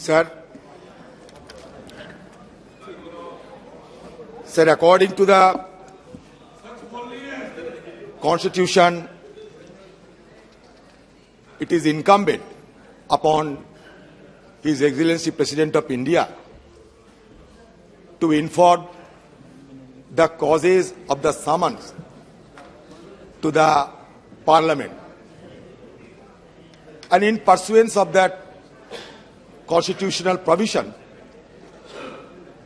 Sir, according to the Constitution, it is incumbent upon His Excellency President of India to inform the causes of the summons to the Parliament. And in pursuance of that constitutional provision,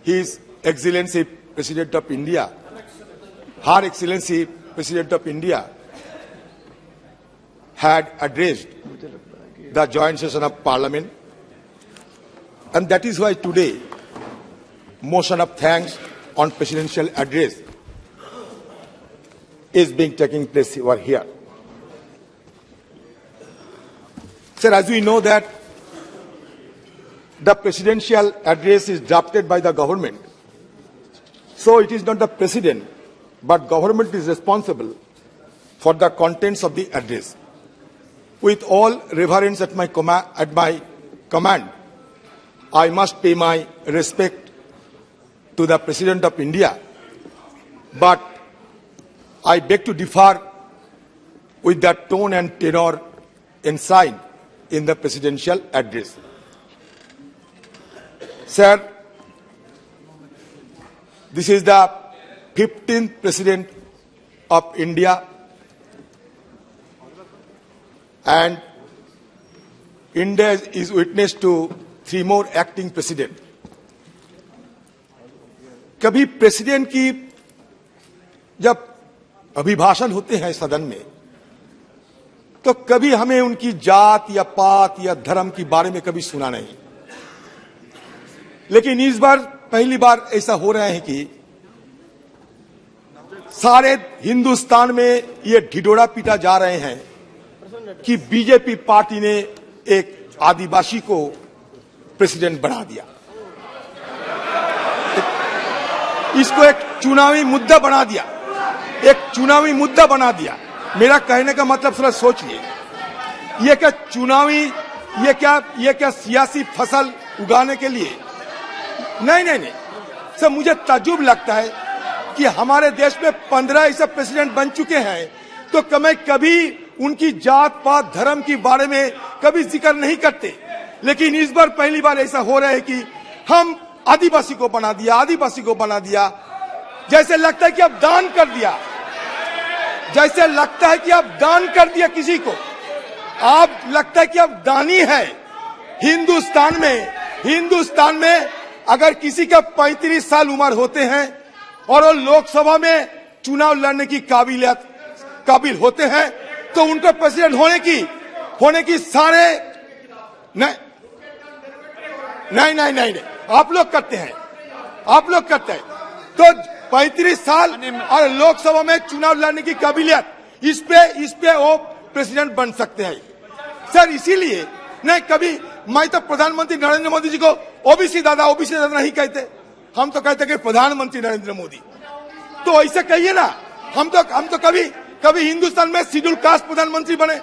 His Excellency President of India, Her Excellency President of India, had addressed the joint session of Parliament, and that is why today motion of thanks on presidential address is being taking place over here. Sir, as we know that the presidential address is drafted by the government, so it is not the president, but government is responsible for the contents of the address. With all reverence at my command, I must pay my respect to the President of India, but I beg to differ with the tone and tenor enshrined in the presidential address. Sir, this is the 15th President of India, and India is witness to 3 more acting president. कभी president की जब अभिभाषण होते हैं सदन में, तो कभी हमें उनकी जात या पात या धर्म के बारे में कभी सुना नहीं, लेकिन इस बार पहली बार ऐसा हो रहा है कि सारे हिंदुस्तान में ये ढिढोरा पीटा जा रहे हैं कि बीजेपी पार्टी ने एक आदिवासी को प्रेसिडेंट बना दिया, इसको एक चुनावी मुद्दा बना दिया, एक चुनावी मुद्दा बना दिया। मेरा कहने का मतलब थोड़ा सोचिए, ये क्या चुनावी, ये क्या सियासी फसल उगाने के लिए? नहीं सर, मुझे ताज्जुब लगता है कि हमारे देश में 15 ऐसे प्रेसिडेंट बन चुके हैं, तो कभी उनकी जात पात धर्म के बारे में कभी जिक्र नहीं करते, लेकिन इस बार पहली बार ऐसा हो रहा है कि हम आदिवासी को बना दिया, जैसे लगता है कि अब दान कर दिया, जैसे लगता है कि अब दान कर दिया किसी को, आप लगता है कि अब दानी है। हिंदुस्तान में अगर किसी का 35 साल उम्र होते हैं और वो लोकसभा में चुनाव लड़ने की काबिल होते हैं, तो उनको प्रेसिडेंट होने की सारे नहीं, आप लोग करते हैं। तो 35 साल और लोकसभा में चुनाव लड़ने की काबिलियत, इस पे वो प्रेसिडेंट बन सकते हैं। सर, इसीलिए नहीं, कभी मैं तो प्रधानमंत्री नरेंद्र मोदी जी को ओबीसी दादा नहीं कहते, हम तो कहते कि प्रधानमंत्री नरेंद्र मोदी। तो ऐसे कहिए ना, हम तो कभी हिंदुस्तान में शेड्यूल कास्ट प्रधानमंत्री बने,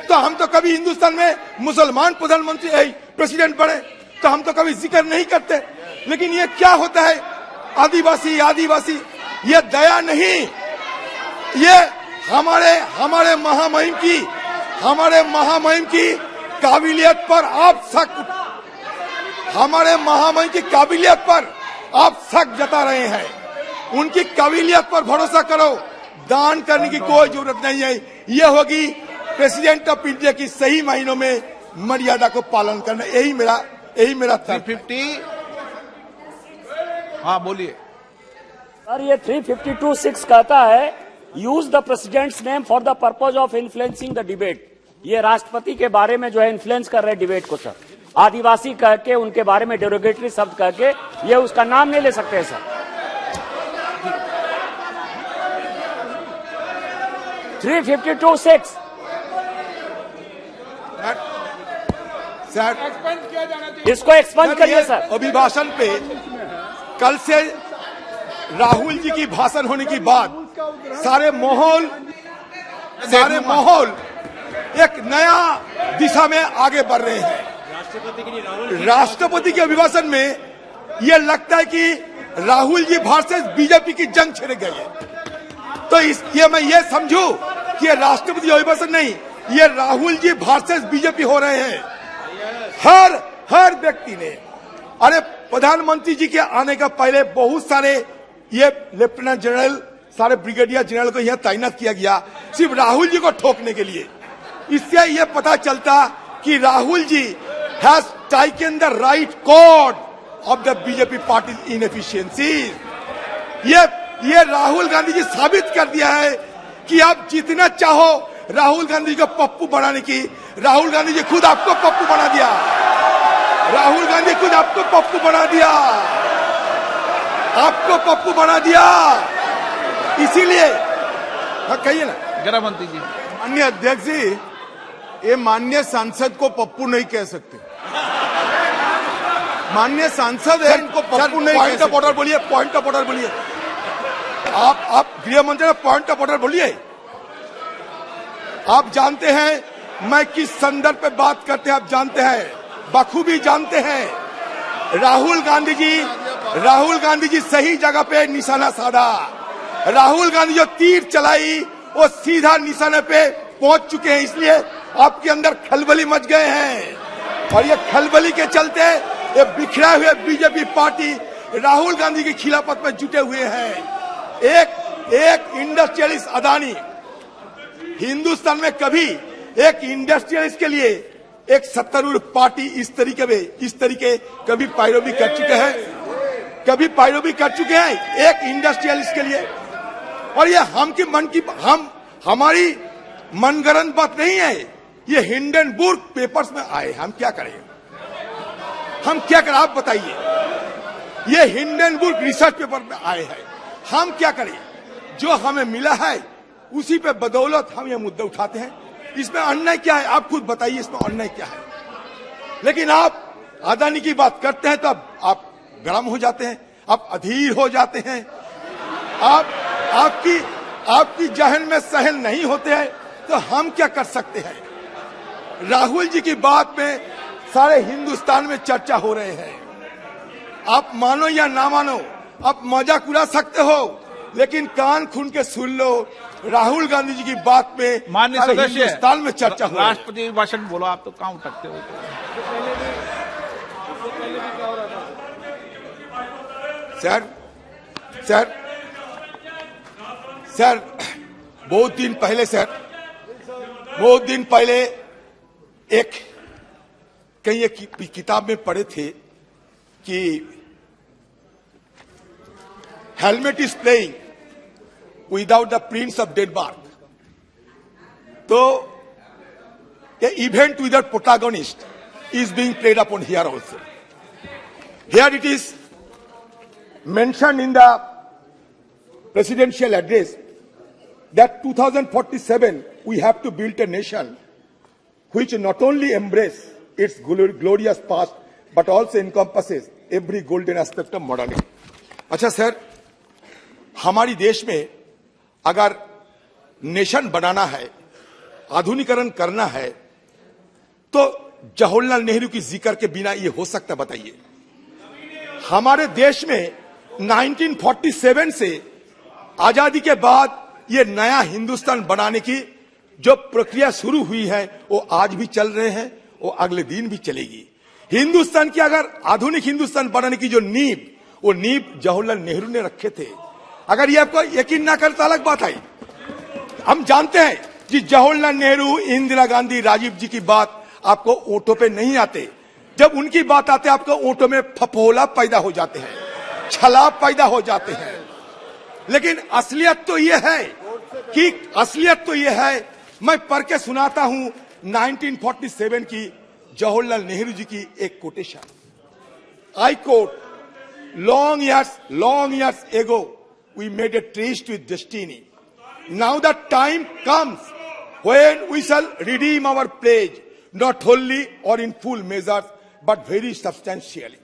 तो हम तो कभी हिंदुस्तान में मुसलमान प्रधानमंत्री प्रेसिडेंट बने, तो हम तो कभी जिक्र नहीं करते। लेकिन ये क्या होता है, आदिवासी, ये दया नहीं, ये हमारे महामहिम की काबिलियत पर आप शक जता रहे हैं। उनकी काबिलियत पर भरोसा करो, दान करने की कोई जरूरत नहीं है। ये होगी प्रेसिडेंट ऑफ इंडिया की सही मायनों में मर्यादा को पालन करना। यही मेरा 350। हाँ, बोलिए सर। ये 352(6) कहता है, use the president's name for the purpose of influencing the debate. ये राष्ट्रपति के बारे में जो है इन्फ्लुएंस कर रहे डिबेट को सर। आदिवासी कह के, उनके बारे में डेरोगेटरी शब्द कह के ये उसका नाम नहीं ले सकते सर। 352(6) सर, इसको एक्सपेंड करिए सर। अभिभाषण पे कल से राहुल जी की भाषण होने के बाद सारे माहौल एक नया दिशा में आगे बढ़ रहे हैं। राष्ट्रपति के अभिभाषण में यह लगता है कि राहुल जी वर्सेस बीजेपी की जंग छिड़ गई है। तो ये मैं ये समझूं कि ये राष्ट्रपति अभिभाषण नहीं, ये राहुल जी वर्सेस बीजेपी हो रहे हैं। हर व्यक्ति ने, अरे प्रधानमंत्री जी के आने का पहले बहुत सारे ये लेफ्टिनेंट जनरल, सारे ब्रिगेडियर जनरल को यह तैनात किया गया सिर्फ राहुल जी को ठोकने के लिए। इससे यह पता चलता कि Rahul ji has taken the right chord of the BJP party inefficiencies. ये राहुल गांधी जी साबित कर दिया है कि आप जितना चाहो राहुल गांधी को पप्पू बनाने की, राहुल गांधी जी खुद आपको पप्पू बना दिया। राहुल गांधी खुद आपको पप्पू बना दिया, आपको पप्पू बना दिया। इसीलिए कहिए ना गृह मंत्री जी। माननीय अध्यक्ष जी, ये माननीय सांसद को पप्पू नहीं कह सकते। माननीय सांसद है, इनको पप्पू नहीं कह पॉइंट ऑफ ऑर्डर बोलिए, पॉइंट ऑफ ऑर्डर बोलिए। आप गृह मंत्री पॉइंट ऑफ ऑर्डर बोलिए। आप जानते हैं मैं किस संदर्भ पे बात करते हैं, आप जानते हैं, बखूबी जानते हैं। राहुल गांधी जी सही जगह पे निशाना साधा। राहुल गांधी जो तीर चलाई वो सीधा निशाने पे पहुंच चुके हैं, इसलिए आपके अंदर खलबली मच गए हैं। और ये खलबली के चलते ये बिखरा हुए बीजेपी पार्टी राहुल गांधी की खिलाफत में जुटे हुए हैं। एक इंडस्ट्रियलिस्ट अदानी, हिंदुस्तान में कभी एक इंडस्ट्रियलिस्ट के लिए एक सत्तारूढ़ पार्टी इस तरीके कभी पैरवी कर चुके हैं, एक इंडस्ट्रियलिस्ट के लिए। और ये हमारी मनगढ़ंत बात नहीं है, ये हिंडनबर्ग पेपर्स में आए। हम क्या करें, आप बताइए। ये हिंडनबर्ग रिसर्च पेपर में आए हैं, हम क्या करें। जो हमें मिला है उसी पे बदौलत हम ये मुद्दे उठाते हैं। इसमें अन्याय क्या है, आप खुद बताइए, इसमें अन्याय क्या है। लेकिन आप अदानी की बात करते हैं तो आप गर्म हो जाते हैं, आप अधीर हो जाते हैं, आपकी जहन में सहन नहीं होते हैं। तो हम क्या कर सकते हैं। राहुल जी की बात में सारे हिंदुस्तान में चर्चा हो रहे हैं। आप मानो या ना मानो, आप मजाक उड़ा सकते हो, लेकिन कान खून के सुन लो। राहुल गांधी जी की बात में माननीय सारे सदस्य, हिंदुस्तान में चर्चा हो रही है। राष्ट्रपति भाषण बोलो, आप तो कहाँ उठकते हो। सर बहुत दिन पहले एक कहीं एक किताब में पढ़े थे कि हेलमेट is playing without the prince of Denmark. तो a event without protagonist is being played upon here also. Here it is mentioned in the presidential address that 2047 we have to build a nation which not only embrace its glorious past but also encompasses every golden aspect of modernity. अच्छा sir, हमारी देश में अगर nation बनाना है, आधुनिकीकरण करना है, तो जवाहरलाल नेहरू की जिक्र के बिना ये हो सकता, बताइए। हमारे देश में 1947 से आजादी के बाद ये नया हिंदुस्तान बनाने की जो प्रक्रिया शुरू हुई है वो आज भी चल रहे हैं, वो अगले दिन भी चलेगी। हिंदुस्तान की अगर आधुनिक हिंदुस्तान बनाने की जो नींव, वो नींव जवाहरलाल नेहरू ने रखे थे। अगर ये आपको यकीन ना करता अलग बात है। हम जानते हैं कि जवाहरलाल नेहरू, इंदिरा गांधी, राजीव जी की बात आपको ओंठों पे नहीं आते। जब उनकी बात आते आपको ओंठों में फफोला पैदा हो जाते हैं, छलाप पैदा हो जाते हैं। लेकिन असलियत तो यह है मैं पढ़ के सुनाता हूं 1947 की जवाहरलाल नेहरू जी की एक quotation. I quote, long years ago we made a tryst with destiny. Now the time comes when we shall redeem our pledge, not wholly or in full measures, but very substantially.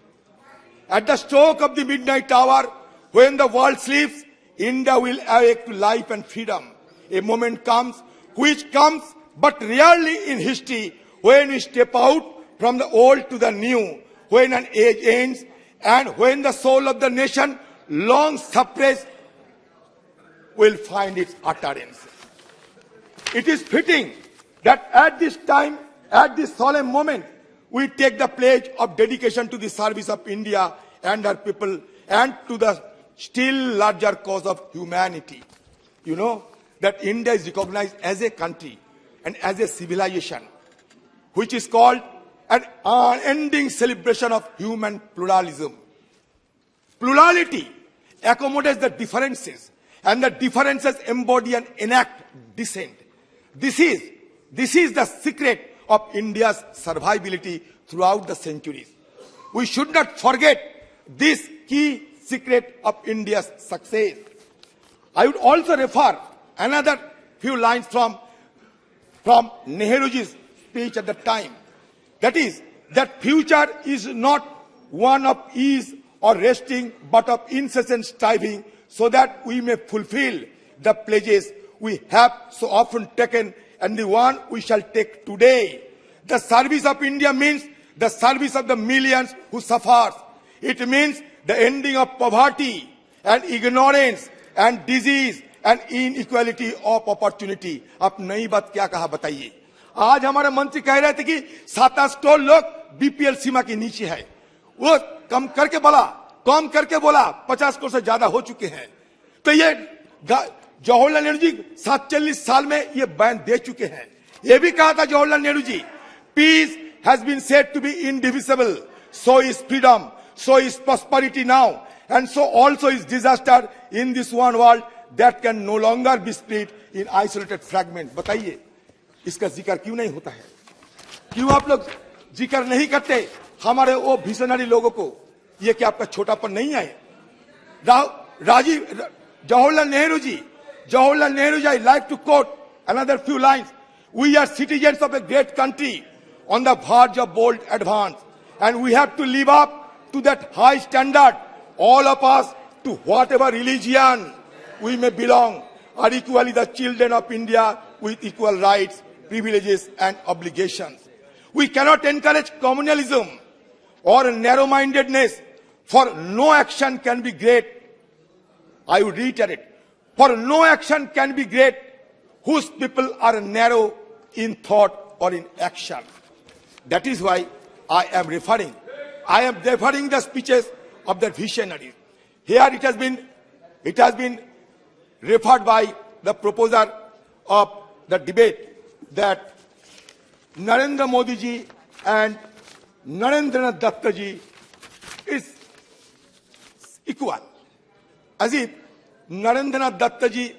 At the stroke of the midnight hour, when the world sleeps, India will awake to life and freedom. A moment comes, which comes but rarely in history, when we step out from the old to the new, when an age ends and when the soul of the nation long suppressed will find its utterance. It is fitting that at this time, at this solemn moment, we take the pledge of dedication to the service of India and her people and to the still larger cause of humanity. You know that India is recognized as a country and as a civilization, which is called an unending celebration of human pluralism. Plurality accommodates the differences, and the differences embody and enact dissent. This is the secret of India's survivability throughout the centuries. We should not forget this key secret of India's success. I would also refer another few lines from Nehruji's speech at the time. That is, that future is not one of ease or resting, but of incessant striving, so that we may fulfill the pledges we have so often taken and the one we shall take today. The service of India means the service of the millions who suffer. It means the ending of poverty and ignorance and disease and inequality of opportunity. आप नई बात क्या कहा बताइए? आज हमारे मंत्री कह रहे थे कि 7-8 करोड़ लोग बीपीएल सीमा के नीचे है. वो कम करके बोला 50 करोड़ से ज्यादा हो चुके हैं. तो ये जवाहरलाल नेहरू जी 47 साल में ये बयान दे चुके हैं. ये भी कहा था Jawaharlal Nehru ji, piece has been said to be indivisible, so is freedom, so is prosperity now, and so also is disaster in this one world that can no longer be split in isolated fragments. बताइए इसका जिक्र क्यों नहीं होता है? क्यों आप लोग जिक्र नहीं करते हमारे वो विजनरी लोगों को? ये क्या आपका छोटापन नहीं है? Jawaharlal Nehru ji, I like to quote another few lines. We are citizens of a great country on the verge of bold advance, and we have to live up to that high standard. All of us, to whatever religion we may belong, are equally the children of India with equal rights, privileges and obligations. We cannot encourage communalism or narrow-mindedness, for no action can be great. I would reiterate, for no action can be great whose people are narrow in thought or in action. That is why I am referring the speeches of the visionaries. Here it has been referred by the proposer of the debate that Narendra Modi ji and Narendranath Datta ji is equal. As if Narendranath Datta ji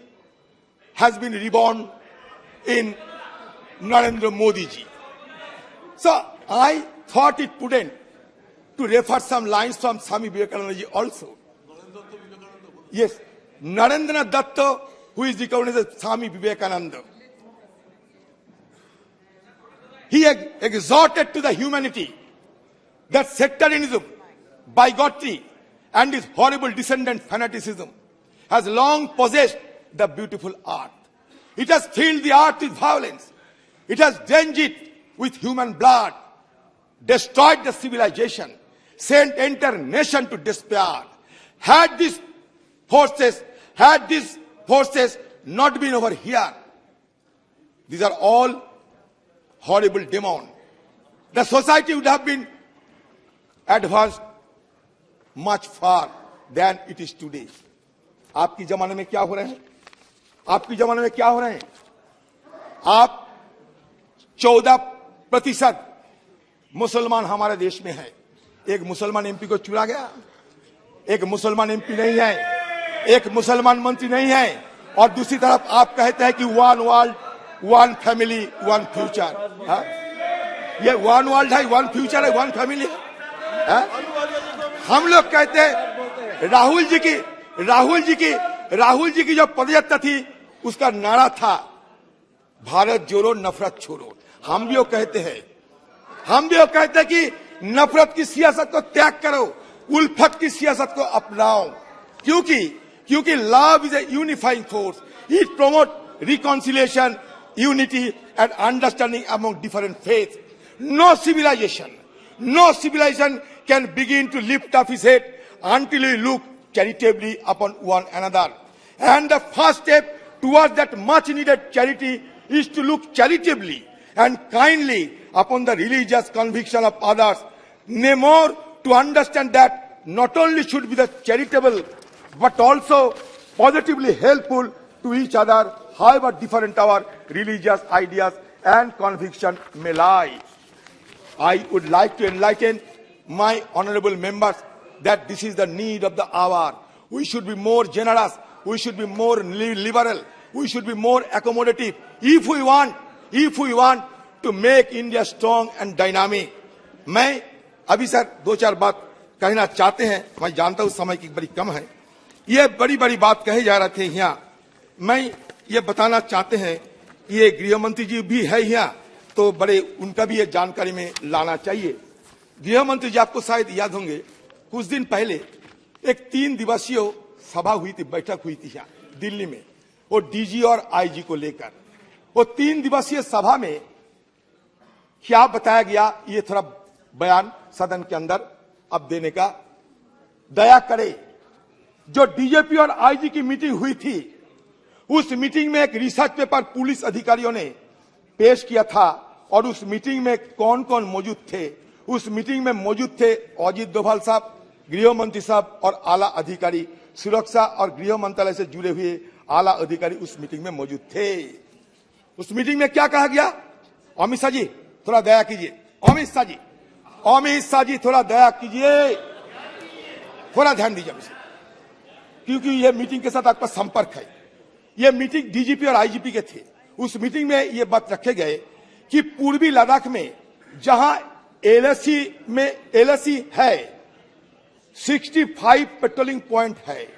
has been reborn in Narendra Modi ji. So I thought it prudent to refer some lines from Swami Vivekananda ji also. Yes, Narendranath Datta, who is recognized as Swami Vivekananda. He exhorted to the humanity that sectarianism, bigotry, and his horrible descendant fanaticism has long possessed the beautiful earth. It has filled the earth with violence. It has drenched it with human blood, destroyed the civilization, sent entire nation to despair. Had these forces not been over here, these are all horrible demons, the society would have been advanced much far than it is today. आपकी जमाने में क्या हो रहे हैं? आपकी जमाने में क्या हो रहे हैं? आप 14% मुसलमान हमारे देश में है. एक मुसलमान एमपी को चुरा गया. एक मुसलमान एमपी नहीं है. एक मुसलमान मंत्री नहीं है. और दूसरी तरफ आप कहते हैं कि one world, one family, one future. ये वन वर्ल्ड है, वन फ्यूचर है, वन फैमिली है. हम लोग कहते हैं राहुल जी की जो पदयात्रा थी उसका नारा था भारत जोड़ो नफरत छोड़ो. हम भी वो कहते हैं कि नफरत की सियासत को त्याग करो, उल्फत की सियासत को अपनाओ. क्योंकि love is a unifying force. It promote reconciliation, unity and understanding among different faiths. No civilization can begin to lift up his head until we look charitably upon one another. And the first step towards that much needed charity is to look charitably and kindly upon the religious conviction of others. Nay, more to understand that not only should be the charitable, but also positively helpful to each other, however different our religious ideas and conviction may lie. I would like to enlighten my honorable members that this is the need of the hour. We should be more generous. We should be more liberal. We should be more accommodative. If we want to make India strong and dynamic. मैं अभी sir 2-4 बात कहना चाहते हैं. मैं जानता हूं समय की बड़ी कम है. ये बड़ी बात कहे जा रहे थे यहाँ. मैं ये बताना चाहते हैं, ये गृह मंत्री जी भी है यहाँ, तो बड़े उनका भी ये जानकारी में लाना चाहिए. गृह मंत्री जी आपको शायद याद होंगे, कुछ दिन पहले एक 3 दिवसीय सभा हुई थी, बैठक हुई थी यहाँ दिल्ली में, वो डीजी और आईजी को लेकर. वो 3 दिवसीय सभा में क्या बताया गया, ये थोड़ा बयान सदन के अंदर अब देने का दया करे. जो डीजीपी और आईजी की मीटिंग हुई थी, उस मीटिंग में एक रिसर्च पेपर पुलिस अधिकारियों ने पेश किया था, और उस मीटिंग में कौन कौन मौजूद थे. उस मीटिंग में मौजूद थे अजित डोभाल साहब, गृह मंत्री साहब और आला अधिकारी, सुरक्षा और गृह मंत्रालय से जुड़े हुए आला अधिकारी उस मीटिंग में मौजूद थे. उस मीटिंग में क्या कहा गया, अमित शाह जी थोड़ा दया कीजिए, अमित शाह जी थोड़ा दया कीजिए, थोड़ा ध्यान दीजिए, क्योंकि यह मीटिंग के साथ आपका संपर्क है. यह मीटिंग डीजीपी और आईजीपी के थे. उस मीटिंग में यह बात रखे गए कि पूर्वी लद्दाख में जहां एलएसी है, 65 पेट्रोलिंग पॉइंट है.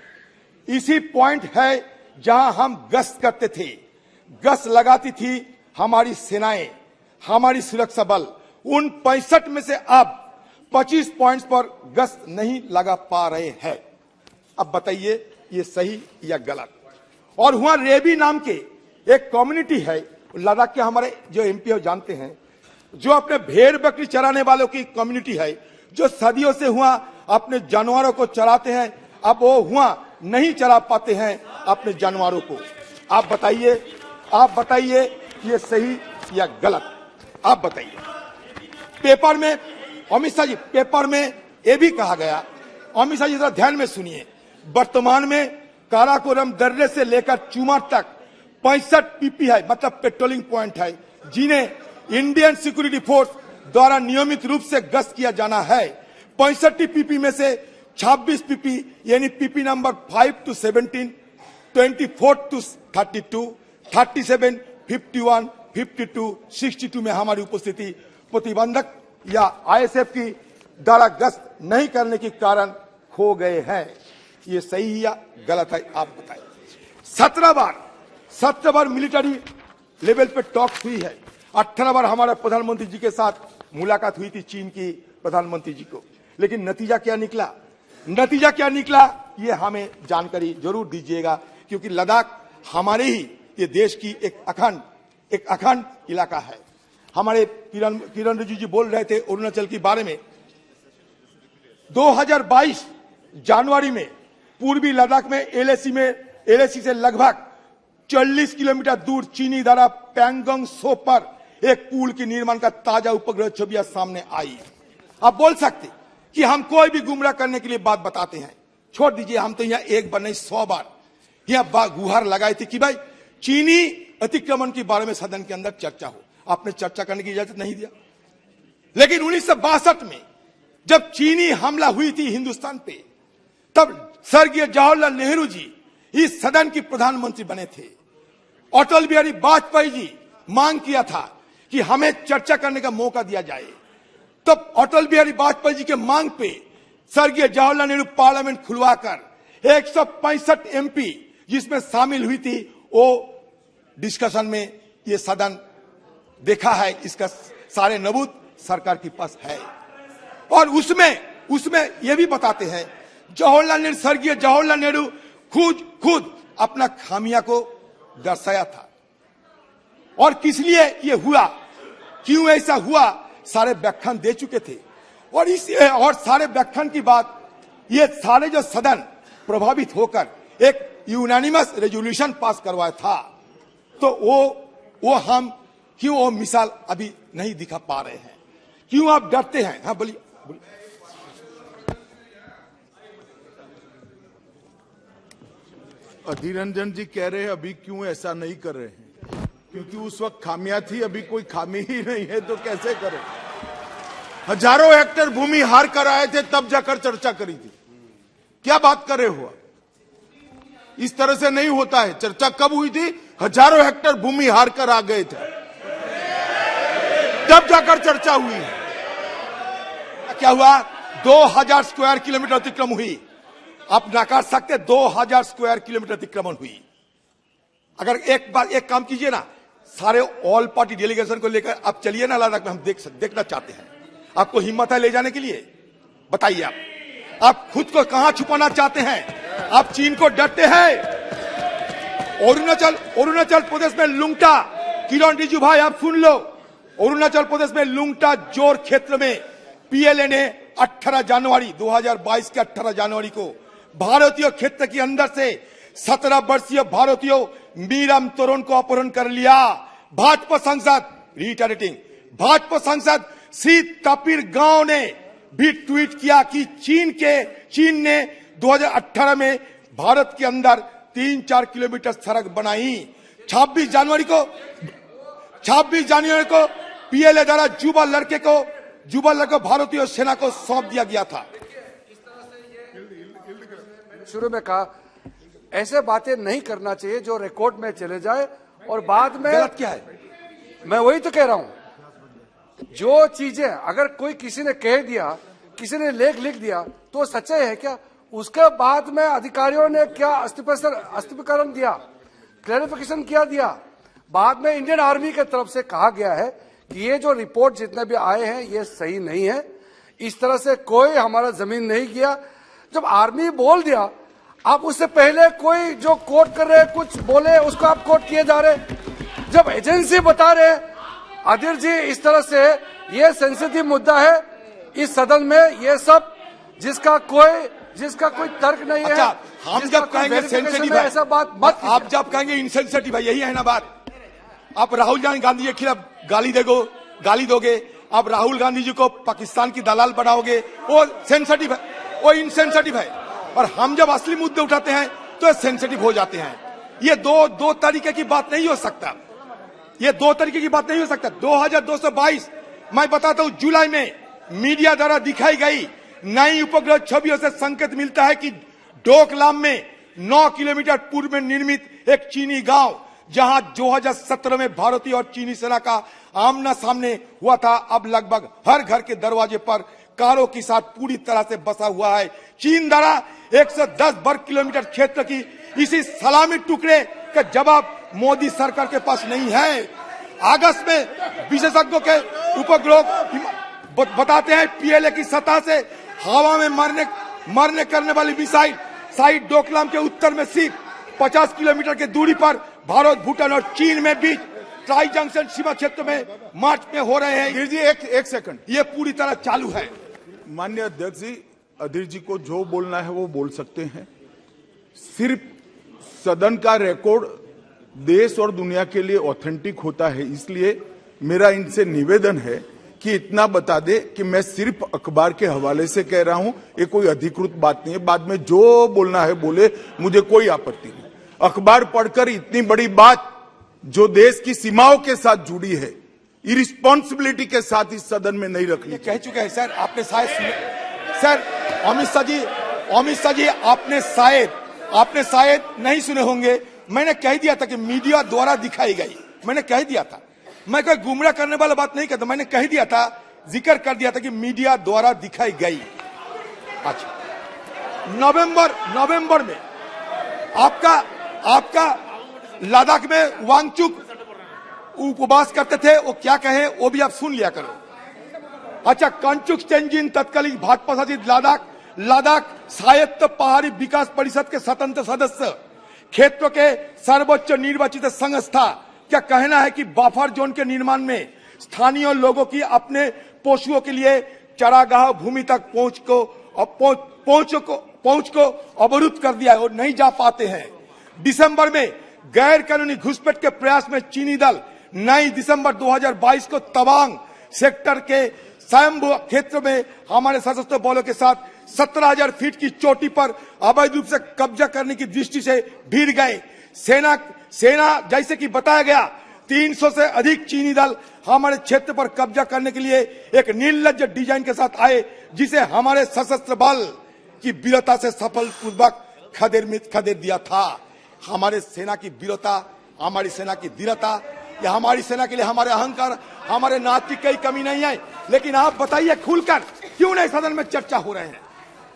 इसी पॉइंट है जहां हम गश्त करते थे, गश्त लगाती थी हमारी सेनाएं, हमारी सुरक्षा बल. उन 65 में से अब 25 पॉइंट्स पर गश्त नहीं लगा पा रहे हैं. अब बताइए ये सही या गलत. और वहां रेबी नाम के एक कम्युनिटी है लद्दाख के, हमारे जो एमपी हो जानते हैं, जो अपने भेड़ बकरी चराने वालों की कम्युनिटी है, जो सदियों से हुआ अपने जानवरों को चराते हैं. अब वो हुआ नहीं चरा पाते हैं अपने जानवरों को. आप बताइए ये सही या गलत, आप बताइए. पेपर में अमित शाह जी, पेपर में यह भी कहा गया, अमित शाह जी जरा ध्यान में सुनिए, वर्तमान में काराकोरम दर्रे से लेकर चुमार तक 65 पीपी है, मतलब पेट्रोलिंग पॉइंट है, जिन्हें इंडियन सिक्योरिटी फोर्स द्वारा नियमित रूप से गश्त किया जाना है. 65 पीपी में से 26 पीपी यानी पीपी नंबर 5 to 17, 24 to 32, 37, 51, 52, 62 में हमारी उपस्थिति प्रतिबंधक या आईएसएफ की द्वारा गश्त नहीं करने के कारण खो गए हैं. ये सही या गलत है, आप बताइए. 17 बार मिलिट्री लेवल पे टॉक हुई है. 18 बार हमारे प्रधानमंत्री जी के साथ मुलाकात हुई थी चीन की प्रधानमंत्री जी को. लेकिन नतीजा क्या निकला, ये हमें जानकारी जरूर दीजिएगा, क्योंकि लद्दाख हमारे ही ये देश की एक अखंड इलाका है. हमारे किरण रिजिजू जी बोल रहे थे अरुणाचल के बारे में. 2022 जनवरी में पूर्वी लद्दाख में एलएसी से लगभग 40 किलोमीटर दूर चीनी द्वारा पैंगोंग सो पर एक पुल के निर्माण का ताजा उपग्रह छवियां सामने आई. आप बोल सकते कि हम कोई भी गुमराह करने के लिए बात बताते हैं, छोड़ दीजिए. हम तो यहाँ एक बार नहीं 100 बार यहाँ गुहार लगाई थी कि भाई चीनी अतिक्रमण के बारे में सदन के अंदर चर्चा हो. आपने चर्चा करने की इजाजत नहीं दिया. लेकिन 1962 में जब चीनी हमला हुई थी हिंदुस्तान पे, तब स्वर्गीय जवाहरलाल नेहरू जी इस सदन के प्रधानमंत्री बने थे. अटल बिहारी वाजपेयी जी मांग किया था कि हमें चर्चा करने का मौका दिया जाए. तब अटल बिहारी वाजपेयी जी के मांग पे स्वर्गीय जवाहरलाल नेहरू पार्लियामेंट खुलवाकर 165 एमपी जिसमें शामिल हुई थी, वो डिस्कशन में ये सदन देखा है. इसका सारे नबूत सरकार के पास है. और उसमें यह भी बताते हैं स्वर्गीय जवाहरलाल नेहरू खुद अपना खामियां को दर्शाया था. और किस लिए ये हुआ, क्यों ऐसा हुआ, सारे व्याख्यान दे चुके थे और सारे व्याख्यान की बात, ये सारे जो सदन प्रभावित होकर एक यूनानिमस रेजोल्यूशन पास करवाया था, तो वो हम क्यों वो मिसाल अभी नहीं दिखा पा रहे हैं? क्यों आप डरते हैं? हाँ बोलिए। अधीर रंजन जी कह रहे हैं अभी क्यों ऐसा नहीं कर रहे हैं, क्योंकि उस वक्त खामियां थी, अभी कोई खामी ही नहीं है तो कैसे करें? हजारों हेक्टेयर भूमि हार कर आए थे तब जाकर चर्चा करी थी। क्या बात कर रहे हो? इस तरह से नहीं होता है। चर्चा कब हुई थी? हजारों हेक्टेयर भूमि हार कर आ गए थे तब जाकर चर्चा हुई है। क्या हुआ? 2000 स्क्वायर किलोमीटर अतिक्रमण हुई। आप नकार सकते, 2000 स्क्वायर किलोमीटर अतिक्रमण हुई। अगर एक काम कीजिए ना, सारे ऑल पार्टी डेलीगेशन को लेकर आप चलिए ना लद्दाख में, हम देखना चाहते हैं। आपको हिम्मत है ले जाने के लिए? बताइए आप खुद को कहां छुपाना चाहते हैं? आप चीन को डरते हैं? अरुणाचल प्रदेश में लुंगटा, किरण रिजिजू भाई आप सुन लो, अरुणाचल प्रदेश में लुंगटा जोर क्षेत्र में पीएलए ने 18 जनवरी 2022 के 18 जनवरी को भारतीय क्षेत्र के अंदर से 17 वर्षीय भारतीय मीरम तोरण को अपहरण कर लिया। भाजपा सांसद रिटरेटिंग भाजपा सांसद श्री तपीर गांव ने भी ट्वीट किया कि चीन ने 2018 में भारत के अंदर 3-4 किलोमीटर सड़क बनाई। 26 जनवरी को पीएलए द्वारा युवा लड़के को भारतीय सेना को सौंप दिया गया था। शुरू में कहा ऐसे बातें नहीं करना चाहिए जो रिकॉर्ड में चले जाए और बाद में गलत क्या है? मैं वही तो कह रहा हूं, जो चीजें अगर कोई किसी ने कह दिया, किसी ने लेख लिख दिया तो सच्चाई है क्या? उसके बाद में अधिकारियों ने क्या स्पष्टीकरण दिया, क्लैरिफिकेशन क्या दिया? बाद में इंडियन आर्मी की तरफ से कहा गया है कि ये जो रिपोर्ट जितने भी आए हैं ये सही नहीं है, इस तरह से कोई हमारा जमीन नहीं किया। जब आर्मी बोल दिया, आप उससे पहले कोई जो कोर्ट कर रहे कुछ बोले उसको आप कोर्ट किए जा रहे। जब एजेंसी बता रहे अधीर जी इस तरह से ये सेंसिटिव मुद्दा है इस सदन में, ये सब जिसका कोई तर्क नहीं है। अच्छा, हम जब कहेंगे सेंसिटिव है, ऐसा बात मत, आप जब कहेंगे इनसेंसिटिव है, यही है ना बात? आप राहुल गांधी के खिलाफ गाली दोगे, आप राहुल गांधी जी को पाकिस्तान की दलाल बनाओगे, वो सेंसिटिव है, वो इनसेंसिटिव है। और हम जब असली मुद्दे उठाते हैं तो सेंसिटिव हो जाते हैं। ये दो तरीके की बात नहीं हो सकता, ये 2 तरीके की बात नहीं हो सकता। 2222 मैं बताता हूं, जुलाई में मीडिया द्वारा दिखाई गई नई उपग्रह छवियों से संकेत मिलता है कि डोकलाम में 9 किलोमीटर पूर्व में निर्मित एक चीनी गांव, जहां 2017 में भारतीय और चीनी सेना का आमना सामने हुआ था, अब लगभग हर घर के दरवाजे पर कारों के साथ पूरी तरह से बसा हुआ है। चीन द्वारा 110 वर्ग किलोमीटर क्षेत्र की इसी सलामी टुकड़े का जवाब मोदी सरकार के पास नहीं है। अगस्त में विशेषज्ञों के उपग्रह बताते हैं पीएलए की सतह से हवा में मरने करने वाली मिसाइल साइड डोकलाम के उत्तर में सिर्फ 50 किलोमीटर की दूरी पर भारत, भूटान और चीन में बीच ट्राई जंक्शन सीमा क्षेत्र में मार्च में हो रहे हैं। अधीर जी एक सेकंड, ये पूरी तरह चालू है। माननीय अध्यक्ष जी, अधीर जी को जो बोलना है वो बोल सकते हैं। सिर्फ सदन का रिकॉर्ड देश और दुनिया के लिए ऑथेंटिक होता है, इसलिए मेरा इनसे निवेदन है कि इतना बता दे कि मैं सिर्फ अखबार के हवाले से कह रहा हूं, ये कोई अधिकृत बात नहीं है। बाद में जो बोलना है बोले, मुझे कोई आपत्ति नहीं। अखबार पढ़कर इतनी बड़ी बात जो देश की सीमाओं के साथ जुड़ी है, इरिस्पॉन्सिबिलिटी के साथ इस सदन में नहीं रखनी। कह चुके हैं सर, आपने शायद सर अमित शाह जी आपने शायद नहीं सुने होंगे। मैंने कह दिया था कि मीडिया द्वारा दिखाई गई, मैंने कह दिया था, मैं कोई गुमराह करने वाला बात नहीं कहता, मैंने कह दिया था, जिक्र कर दिया था कि मीडिया द्वारा दिखाई गई। अच्छा, नवंबर में आपका लद्दाख में वांगचुक उपवास करते थे, वो क्या कहे वो भी आप सुन लिया करो। अच्छा, कंचुक तेंजिन तत्कालीन भाजपा शासित लद्दाख स्वायत्त पहाड़ी विकास परिषद के स्वतंत्र सदस्य, क्षेत्र के सर्वोच्च निर्वाचित संस्था, क्या कहना है कि बफर जोन के निर्माण में स्थानीय लोगों की अपने पशुओं के लिए चरागाह भूमि तक पहुंच को अवरुद्ध कर दिया है और नहीं जा पाते हैं। दिसंबर में गैर कानूनी घुसपैठ के प्रयास में चीनी दल 9 दिसंबर 2022 को तवांग सेक्टर के स्वयंभू क्षेत्र में हमारे सशस्त्र बलों के साथ 17,000 फीट की चोटी पर अवैध रूप से कब्जा करने की दृष्टि से भिड़ गए। सेना जैसे कि बताया गया 300 से अधिक चीनी दल हमारे क्षेत्र पर कब्जा करने के लिए एक निर्लज्ज डिजाइन के साथ आए, जिसे हमारे सशस्त्र बल की वीरता से सफलपूर्वक खदेड़ दिया था। हमारे सेना की वीरता, हमारी सेना की धीरता, या हमारी सेना के लिए हमारे अहंकार, हमारे नाती की कमी नहीं है। लेकिन आप बताइए खुलकर, क्यों नहीं सदन में चर्चा हो रहे हैं?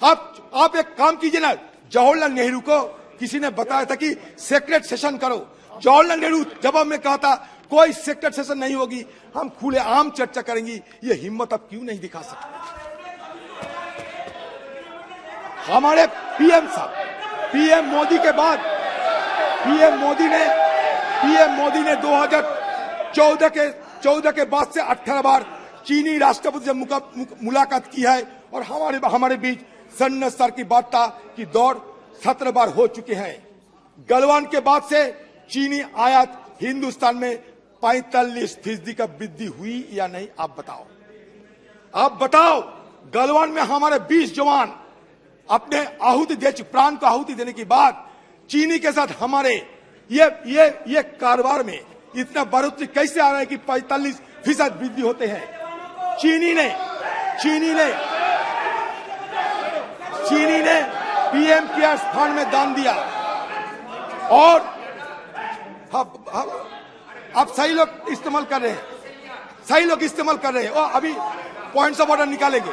आप एक काम कीजिए ना, जवाहरलाल नेहरू को किसी ने बताया था कि सेक्रेट सेशन करो। जवाहरलाल नेहरू जवाब में कहा था कोई सेक्रेट सेशन नहीं होगी, हम खुले आम चर्चा करेंगी। ये हिम्मत अब क्यों नहीं दिखा सकते? हमारे पीएम साहब, पीएम मोदी के बाद पीएम मोदी ने 2014 के बाद से 18 बार चीनी राष्ट्रपति से मुलाकात की है और हमारे बीच सैन्य स्तर की वार्ता की दौर 17 बार हो चुके हैं। गलवान के बाद से चीनी आयात हिंदुस्तान में 45% का वृद्धि हुई या नहीं? आप बताओ। गलवान में हमारे 20 जवान अपने प्राण को आहुति देने के बाद चीनी के साथ हमारे ये कारोबार में इतना बढ़ोतरी कैसे आ रहा है कि 45% वृद्धि होते हैं? चीनी ने पीएम केयर्स फंड में दान दिया और अब सही लोग इस्तेमाल कर रहे हैं और अभी पॉइंट्स ऑफ ऑर्डर निकालेंगे।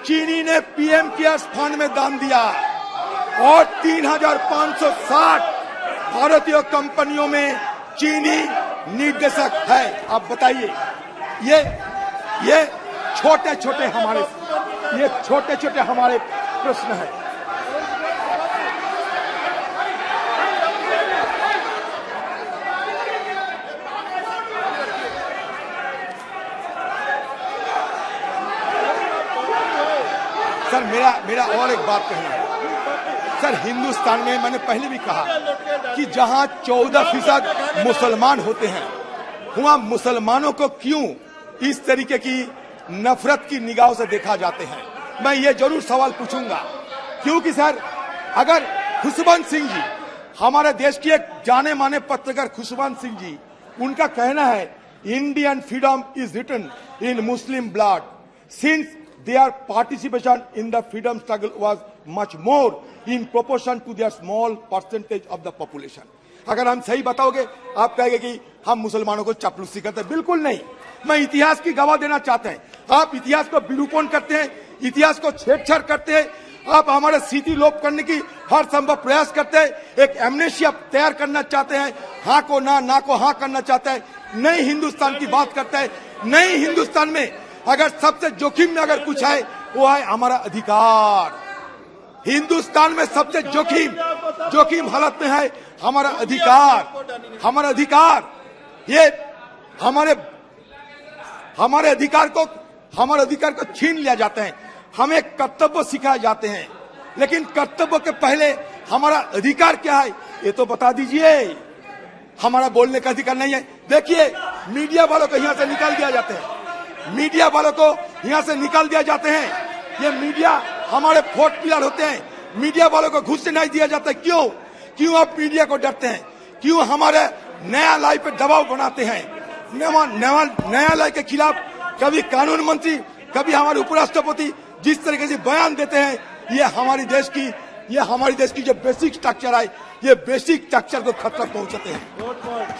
चीनी ने पीएम केयर्स फंड में दान दिया और 3,560 भारतीय कंपनियों में चीनी निर्देशक है। अब बताइए, ये छोटे छोटे हमारे प्रश्न है। सर मेरा और एक बात कहना है। सर हिंदुस्तान में मैंने पहले भी कहा कि जहां 14% मुसलमान होते हैं, वहां मुसलमानों को क्यों इस तरीके की नफरत की निगाहों से देखा जाते हैं? मैं ये जरूर सवाल पूछूंगा, क्योंकि सर अगर खुशवंत सिंह जी, हमारे देश की एक जाने माने पत्रकार खुशवंत सिंह जी, उनका कहना है Indian freedom is written in Muslim blood since their participation in the freedom struggle was much more in proportion to their small percentage of the population. अगर हम सही बताओगे, आप कहेंगे कि हम मुसलमानों को चापलूसी करते हैं। बिल्कुल नहीं। मैं इतिहास की गवाह देना चाहते हैं। आप इतिहास को विरूपण करते हैं, इतिहास को छेड़छाड़ करते हैं, आप हमारे स्थिति लोप करने की हर संभव प्रयास करते हैं, एक एमनेशिया तैयार करना चाहते हैं, हाँ को ना को हाँ करना चाहते हैं, नई हिंदुस्तान की बात करते हैं। नई हिंदुस्तान में अगर सबसे जोखिम में अगर कुछ है, वो है हमारा अधिकार। हिंदुस्तान में सबसे जोखिम हालत में है हमारा अधिकार। ये हमारे अधिकार को छीन लिया जाता है। हमें कर्तव्य सिखाए जाते हैं, लेकिन कर्तव्य के पहले हमारा अधिकार क्या है ये तो बता दीजिए। हमारा बोलने का अधिकार नहीं है। देखिए, मीडिया वालों को यहाँ से निकाल दिया जाते हैं, ये मीडिया हमारे फोर्थ पिलर होते हैं। मीडिया वालों को घुसने नहीं दिया जाता है। क्यों आप मीडिया को डरते हैं? क्यों हमारे न्यायालय पे दबाव बनाते हैं? न्यायालय के खिलाफ कभी कानून मंत्री, कभी हमारे उपराष्ट्रपति जिस तरीके से बयान देते हैं, ये हमारे देश की जो बेसिक स्ट्रक्चर है, ये बेसिक स्ट्रक्चर को खतरा पहुंचाते हैं।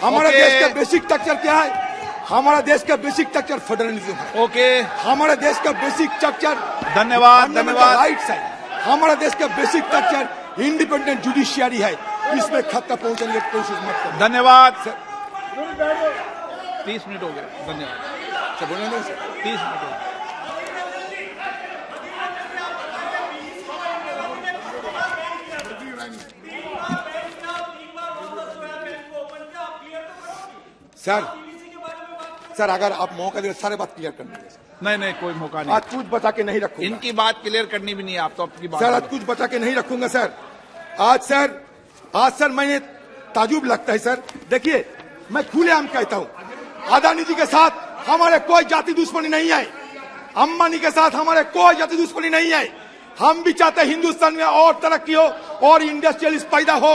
हमारे देश का बेसिक स्ट्रक्चर क्या है? हमारा देश का बेसिक स्ट्रक्चर फेडरलिज्म है। ओके, हमारा देश का बेसिक स्ट्रक्चर धन्यवाद। राइट्स है। हमारा देश का बेसिक स्ट्रक्चर इंडिपेंडेंट जुडिशियरी है। इसमें खतरा पहुंचाने की कोशिश मत करें। धन्यवाद। 30 मिनट हो गए। धन्यवाद। 30 मिनट हो गए। सर अगर आप मौका दे सारे बात क्लियर करनी है नहीं नहीं, कोई मौका नहीं। आज कुछ बचा के नहीं रखूंगा इनकी बात क्लियर करनी भी नहीं है, आप तो अपनी बात सर आज कुछ बचा के नहीं रखूंगा सर। आज सर मैंने ताजुब लगता है सर। देखिए मैं खुलेआम कहता हूं अदानी जी के साथ हमारे कोई जाति दुश्मनी नहीं है, अंबानी के साथ हमारे कोई जाति दुश्मनी नहीं है। हम भी चाहते हैं हिंदुस्तान में और तरक्की हो और इंडस्ट्रियलिस्ट पैदा हो।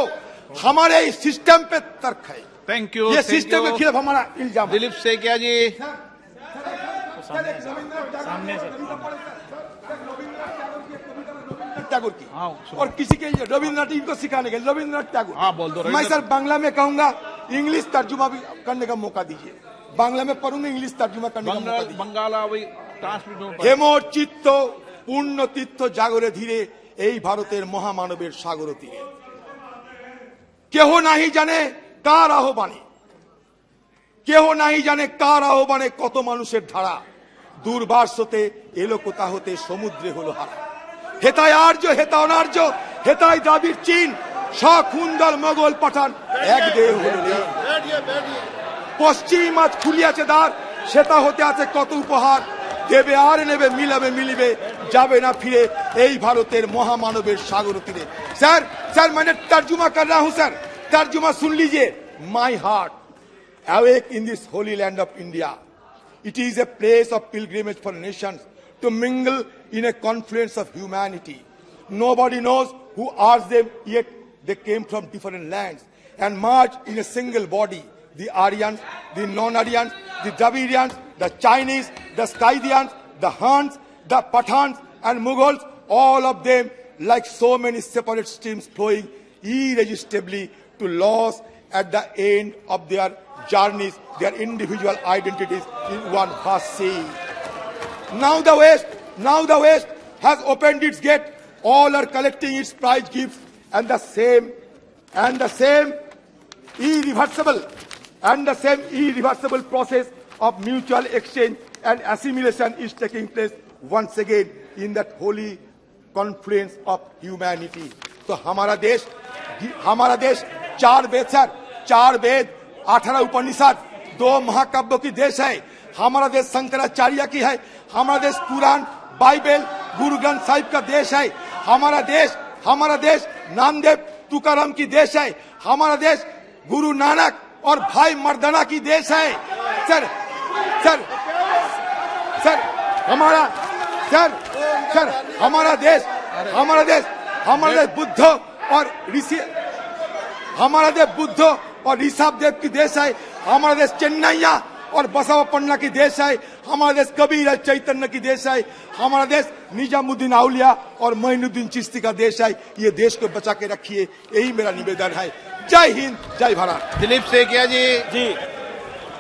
हमारे इस सिस्टम पे तर्क है। Thank you. ये सिस्टम के खिलाफ हमारा इल्जाम है। दिलीप सेकिया जी, टैगोर की हाँ, और किसी के लिए रविन्द्रनाथ इनको सिखाने के रविन्द्रनाथ टैगोर। हाँ, बोल दो। मैं सर बांग्ला में कहूंगा, इंग्लिश तर्जुमा भी करने का मौका दीजिए। बांग्ला में पढ़ूंगा, इंग्लिश तर्जुमा करने का मौका दीजिए। बंगाला वही ट्रांसलेट। হেমোর চিত্ত পূর্ণ তীর্থ জাগরে ধীরে এই ভারতের মহামানবের সাগর তীরে। কেহ নাহি জানে কার আহ্বানে, কেহ নাহি জানে কার আহ্বানে কত মানুষের ধারা দুর্বাসতে এলো কোথা হতে সমুদ্রে হলো হারা। হেতায় আর্য হেতা অনার্য, হেতায় দ্রাবিড় চীন, সখুন্দর মোগল পাঠান এক দেহ হলো লীন। পশ্চিম আজ খুলিয়াছে দ্বার, সেটা হতে আছে কত উপহার। দেবে আর নেবে, মিলাবে মিলিবে, যাবে না ফিরে এই ভারতের মহামানবের সাগর তীরে। सर मैंने तर्जुमा कर रहा हूं सर, तर्जुमा सुन लीजिए। My heart awake in this holy land of India. It is a place of pilgrimage for nations to mingle in a confluence of humanity. Nobody knows who asked them, yet they came from different lands and marched in a single body. The Aryans, the non-Aryans, the Dravidians, the Chinese, the Scythians, the Huns, the Pathans and Mughals, all of them like so many separate streams flowing irresistibly to loss at the end of their journeys, their individual identities in one vast sea. Now the West has opened its gate. All are collecting its prize gifts, and the same irreversible process of mutual exchange and assimilation is taking place once again in that holy confluence of humanity. तो हमारा देश चार वेद 18 उपनिषद 2 महाकाव्यों की देश है। हमारा देश शंकराचार्य की है। हमारा देश कुरान बाइबल गुरु ग्रंथ साहिब का देश है। हमारा देश नामदेव तुकाराम की देश है। हमारा देश गुरु नानक और भाई मर्दाना की देश है। सर हमारा देश बुद्ध और ऋषि, हमारा देश बुद्ध और ऋषभ देव की देश है। हमारा देश चेन्नैया और बसवापन्ना की देश है। हमारा देश कबीर चैतन्य की देश है। हमारा देश निजामुद्दीन औलिया और मोइनुद्दीन चिश्ती का देश है। ये देश को बचा के रखिए, यही मेरा निवेदन है। जय हिंद, जय भारत। दिलीप सेकिया जी।